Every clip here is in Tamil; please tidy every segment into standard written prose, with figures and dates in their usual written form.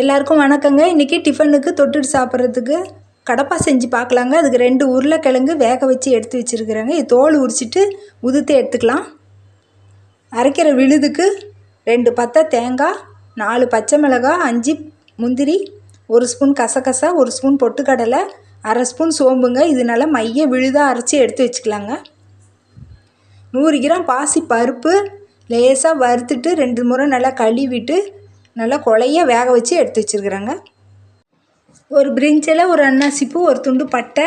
எல்லாருக்கும் வணக்கங்க. இன்றைக்கி டிஃபனுக்கு தொட்டுட்டு சாப்பிட்றதுக்கு கடப்பா செஞ்சு பார்க்கலாங்க. அதுக்கு 2 உருளைக்கிழங்கு வேக வச்சு எடுத்து வச்சுருக்குறேங்க. இது தோல் உரிச்சிட்டு உதுத்து எடுத்துக்கலாம். அரைக்கிற விழுதுக்கு 2 பத்தை தேங்காய், 4 பச்சை மிளகாய், 5 முந்திரி, 1 ஸ்பூன் கசகசா, 1 ஸ்பூன் பொட்டுக்கடலை, 1/2 ஸ்பூன் சோம்புங்க. இது நல்லா மைய விழுதாக அரைச்சி எடுத்து வச்சுக்கலாங்க. 100 கிராம் பாசி பருப்பு லேசாக வறுத்துட்டு 2 முறை நல்லா கழுவிட்டு நல்லா குழைய வேக வச்சு எடுத்து வச்சுருக்குறேங்க. ஒரு பிரிஞ்சில் ஒரு அன்னாசிப்பூ, ஒரு துண்டு பட்டை,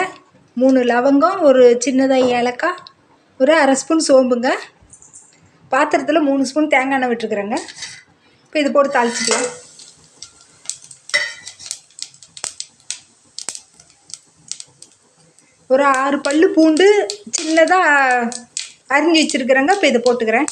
3 லவங்கம், ஒரு சின்னதாக ஏலக்காய், ஒரு 1/2 ஸ்பூன் சோம்புங்க. பாத்திரத்தில் 3 ஸ்பூன் தேங்காய் எண்ணெய் விட்டுருக்குறேங்க. இப்போ இது போட்டு தாளிச்சிக்கலாம். ஒரு 6 பல்லு பூண்டு சின்னதாக அரிஞ்சு வச்சுருக்குறேங்க. இப்போ இதை போட்டுக்கிறேன்.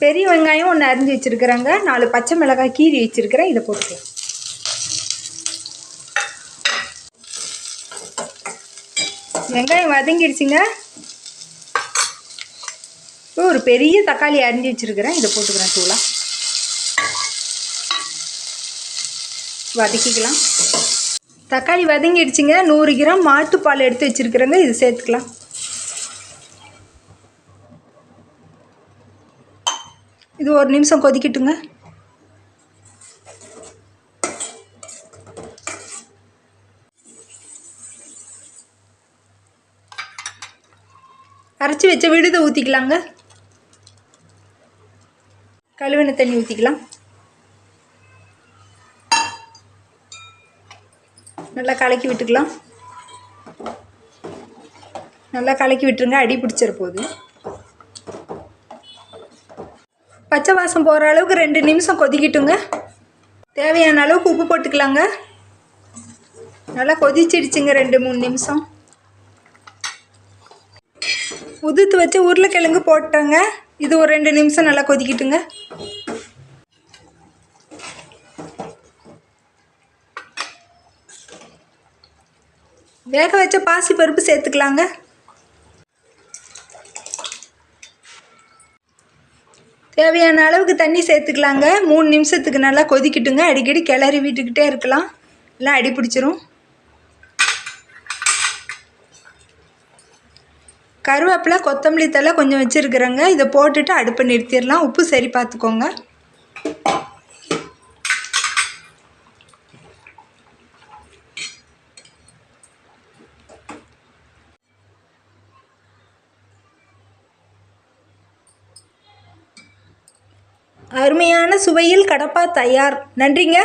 பெரிய வெங்காயம் 1 அரிஞ்சு வச்சுருக்குறேங்க. 4 பச்சை மிளகாய் கீரி வச்சுருக்கிறேன். இதை போட்டுக்கலாம். வெங்காயம் வதங்கிடுச்சுங்க. இப்போ ஒரு பெரிய தக்காளி அரிஞ்சு வச்சுருக்கிறேன். இதை போட்டுக்கிறேன். தூளாக வதக்கிக்கலாம். தக்காளி வதங்கிடுச்சுங்க. 100 கிராம் மாட்டுப்பால் எடுத்து வச்சுருக்கிறேங்க. இது சேர்த்துக்கலாம். இது 1 நிமிஷம் கொதிக்கட்டுங்க. அரைச்சி வச்ச விழுதை ஊற்றிக்கலாங்க. கழுவின தண்ணி ஊற்றிக்கலாம். நல்லா கலக்கி விட்டுக்கலாம். நல்லா கலக்கி விட்டுருங்க. அடி பிடிச்சிட போகுது. பச்சை வாசம் போகிற அளவுக்கு 2 நிமிஷம் கொதிக்கட்டுங்க. தேவையான அளவுக்கு உப்பு போட்டுக்கலாங்க. நல்லா கொதிச்சிடுச்சுங்க. 2-3 நிமிஷம். உதுத்து வச்சு உருளைக்கிழங்கு போட்டேங்க. இது ஒரு 2 நிமிஷம் நல்லா கொதிக்கட்டுங்க. வேக வச்ச பாசி பருப்பு சேர்த்துக்கலாங்க. தேவையான அளவுக்கு தண்ணி சேர்த்துக்கலாங்க. 3 நிமிஷத்துக்கு நல்லா கொதிக்கட்டுங்க. அடிக்கடி கிளறி விட்டுக்கிட்டே இருக்கலாம், இல்லை அடி பிடிச்சிரும். கருவேப்பிலை, கொத்தமல்லி தழை கொஞ்சம் வச்சுருக்குறேங்க. இதை போட்டுட்டு அடுப்பை நிறுத்திடலாம். உப்பு சரி பார்த்துக்கோங்க. அருமையான சுவையில் கடப்பா தயார். நன்றிங்க.